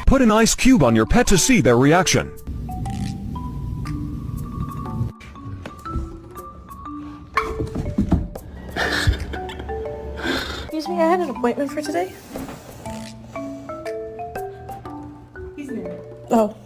Put an ice cube on your pet to see their reaction. Excuse me, I had an appointment for today. He's there. Oh.